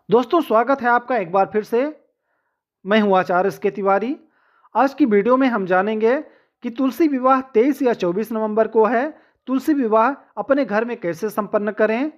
दोस्तों स्वागत है आपका एक बार फिर से। मैं हूं आचार्य एस के तिवारी। आज की वीडियो में हम जानेंगे कि तुलसी विवाह 23 या 24 नवंबर को है। तुलसी विवाह अपने घर में कैसे संपन्न करें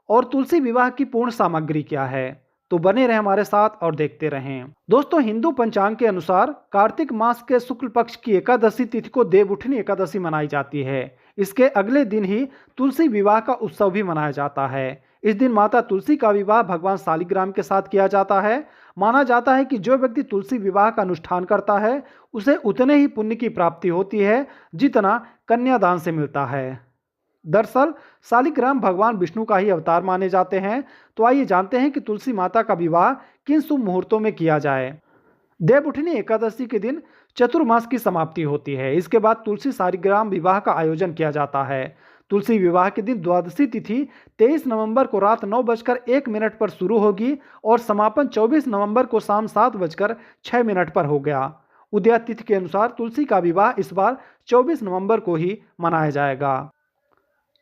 और तुलसी विवाह की पूर्ण सामग्री क्या है। तो बने रहें हमारे साथ और देखते रहें। दोस्तों हिंदू पंचांग के अनुसार कार्तिक मास के शुक्ल पक्ष की एकादशी तिथि को देवउठनी एकादशी मनाई जाती है। इसके अगले दिन ही तुलसी विवाह का उत्सव भी मनाया जाता है। इस दिन माता तुलसी का विवाह भगवान शालिग्राम के साथ किया जाता है। माना जाता है कि जो व्यक्ति तुलसी विवाह का अनुष्ठान करता है उसे उतने ही पुण्य की प्राप्ति होती है जितना कन्यादान से मिलता है। दरअसल शालिग्राम भगवान विष्णु का ही अवतार माने जाते हैं। तो आइए जानते हैं कि तुलसी माता का विवाह किन शुभ मुहूर्तों में किया जाए। देवउठनी एकादशी के दिन चतुर्मास की समाप्ति होती है। इसके बाद तुलसी शालिग्राम विवाह का आयोजन किया जाता है। तुलसी विवाह के दिन द्वादशी तिथि 23 नवंबर को रात 9:01 पर शुरू होगी और समापन 24 नवंबर को शाम 7:06 पर हो गया। उदया तिथि के अनुसार तुलसी का विवाह इस बार 24 नवंबर को ही मनाया जाएगा।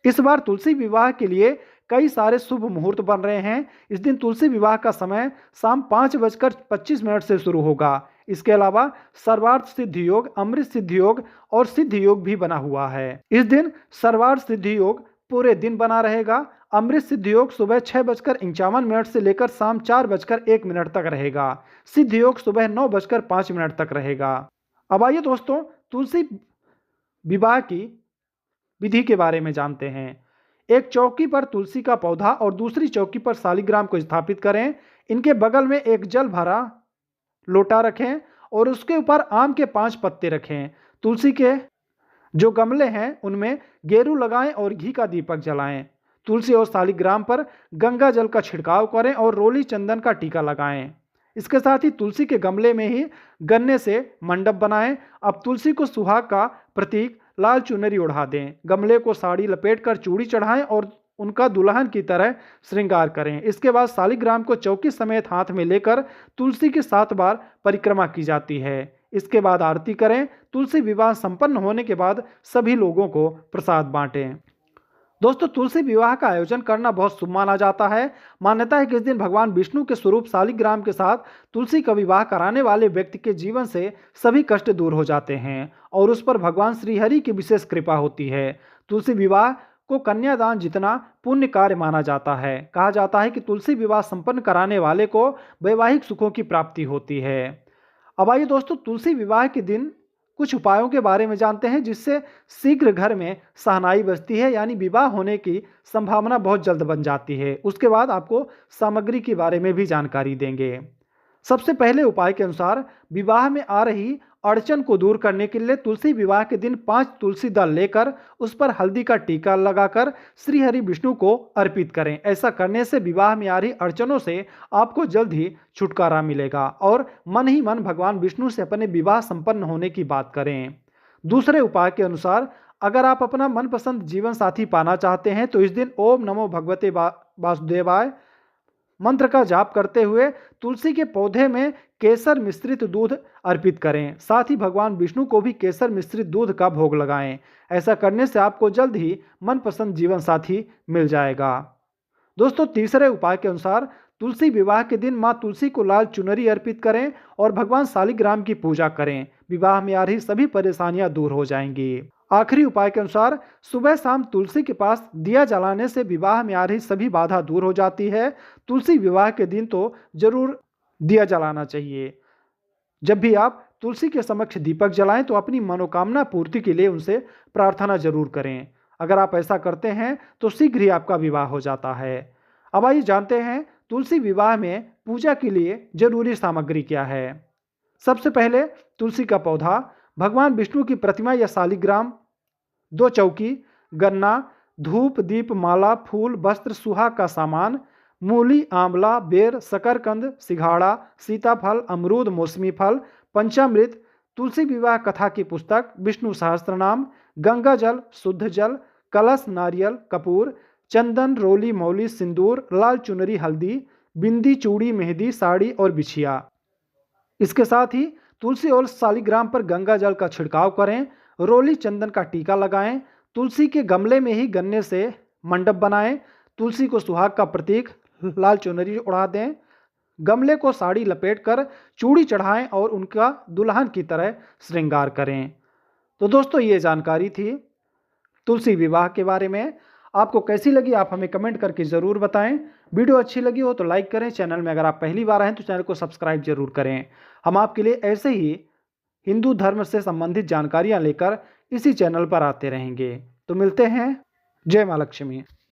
इस बार तुलसी विवाह के लिए कई सारे शुभ मुहूर्त बन रहे हैं। इस दिन तुलसी विवाह का समय शाम 5:25 से शुरू होगा। इसके अलावा सर्वार्थ सिद्धि योग, अमृत सिद्धि योग और सिद्धि योग भी बना हुआ है। इस दिन सर्वार्थ सिद्धि योग पूरे दिन बना रहेगा। अमृत सिद्धि योग सुबह 6:51 से लेकर शाम 4:01 तक रहेगा। सिद्धि योग सुबह 9:05 तक रहेगा। अब आइए दोस्तों तुलसी विवाह की विधि के बारे में जानते हैं। एक चौकी पर तुलसी का पौधा और दूसरी चौकी पर शालिग्राम को स्थापित करें। इनके बगल में एक जल भरा लोटा रखें और उसके ऊपर आम के 5 पत्ते रखें। तुलसी के जो गमले हैं उनमें गेरू लगाएं और घी का दीपक जलाएं। तुलसी और शालिग्राम पर गंगा जल का छिड़काव करें और रोली चंदन का टीका लगाएं। इसके साथ ही तुलसी के गमले में ही गन्ने से मंडप बनाएं। अब तुलसी को सुहाग का प्रतीक लाल चुनरी ओढ़ा दें। गमले को साड़ी लपेटकर चूड़ी चढ़ाएं और उनका दुल्हन की तरह श्रृंगार करें। इसके बाद शालिग्राम को चौकी समेत हाथ में लेकर तुलसी की 7 बार परिक्रमा की जाती है। इसके बाद आरती करें। तुलसी विवाह संपन्न होने के बाद सभी लोगों को प्रसाद बांटें। दोस्तों तुलसी विवाह का आयोजन करना बहुत शुभ माना जाता है। मान्यता है कि इस दिन भगवान विष्णु के स्वरूप शालिग्राम के साथ तुलसी का विवाह कराने वाले व्यक्ति के जीवन से सभी कष्ट दूर हो जाते हैं और उस पर भगवान श्रीहरि की विशेष कृपा होती है। तुलसी विवाह को कन्यादान जितना पुण्य कार्य माना जाता है। कहा जाता है कि तुलसी विवाह संपन्न कराने वाले को वैवाहिक सुखों की प्राप्ति होती है। अब आइए दोस्तों तुलसी विवाह के दिन कुछ उपायों के बारे में जानते हैं जिससे शीघ्र घर में शहनाई बजती है, यानी विवाह होने की संभावना बहुत जल्द बन जाती है। उसके बाद आपको सामग्री के बारे में भी जानकारी देंगे। सबसे पहले उपाय के अनुसार विवाह में आ रही अड़चन को दूर करने के लिए तुलसी विवाह के दिन 5 तुलसी दल लेकर उस पर हल्दी का टीका लगाकर श्री हरि विष्णु को अर्पित करें। ऐसा करने से विवाह में आ रही अड़चनों से आपको जल्द ही छुटकारा मिलेगा और मन ही मन भगवान विष्णु से अपने विवाह संपन्न होने की बात करें। दूसरे उपाय के अनुसार अगर आप अपना मनपसंद जीवन साथी पाना चाहते हैं तो इस दिन ओम नमो भगवते वासुदेवाय मंत्र का जाप करते हुए तुलसी के पौधे में केसर मिश्रित दूध अर्पित करें। साथ ही भगवान विष्णु को भी केसर मिश्रित दूध का भोग लगाएं। ऐसा करने से आपको जल्द ही मनपसंद जीवन साथी मिल जाएगा। दोस्तों तीसरे उपाय के अनुसार तुलसी विवाह के दिन मां तुलसी को लाल चुनरी अर्पित करें और भगवान शालिग्राम की पूजा करें। विवाह में आ रही सभी परेशानियां दूर हो जाएंगी। आखिरी उपाय के अनुसार सुबह शाम तुलसी के पास दिया जलाने से विवाह में आ रही सभी बाधा दूर हो जाती है। तुलसी विवाह के दिन तो जरूर दिया जलाना चाहिए। जब भी आप तुलसी के समक्ष दीपक जलाएं तो अपनी मनोकामना पूर्ति के लिए उनसे प्रार्थना जरूर करें। अगर आप ऐसा करते हैं तो शीघ्र ही आपका विवाह हो जाता है। अब आइए जानते हैं तुलसी विवाह में पूजा के लिए जरूरी सामग्री क्या है। सबसे पहले तुलसी का पौधा, भगवान विष्णु की प्रतिमा या शालिग्राम, 2 चौकी, गन्ना, धूप दीप माला फूल वस्त्र सुहाग का सामान, मूली आंवला बेर शकरकंद सिघाड़ा सीताफल अमरूद मौसमी फल, पंचामृत, तुलसी विवाह कथा की पुस्तक, विष्णु सहस्त्रनाम, गंगा जल शुद्ध जल, कलश नारियल कपूर, चंदन रोली मौली सिंदूर, लाल चुनरी हल्दी, बिंदी चूड़ी मेहंदी साड़ी और बिछिया। इसके साथ ही तुलसी और शालिग्राम पर गंगा जल का छिड़काव करें। रोली चंदन का टीका लगाएं। तुलसी के गमले में ही गन्ने से मंडप बनाएं। तुलसी को सुहाग का प्रतीक लाल चुनरी ओढ़ा दें। गमले को साड़ी लपेटकर चूड़ी चढ़ाएं और उनका दुल्हन की तरह श्रृंगार करें। तो दोस्तों ये जानकारी थी तुलसी विवाह के बारे में। आपको कैसी लगी आप हमें कमेंट करके ज़रूर बताएं। वीडियो अच्छी लगी हो तो लाइक करें। चैनल में अगर आप पहली बार आए तो चैनल को सब्सक्राइब जरूर करें। हम आपके लिए ऐसे ही हिंदू धर्म से संबंधित जानकारियां लेकर इसी चैनल पर आते रहेंगे। तो मिलते हैं। जय मां लक्ष्मी।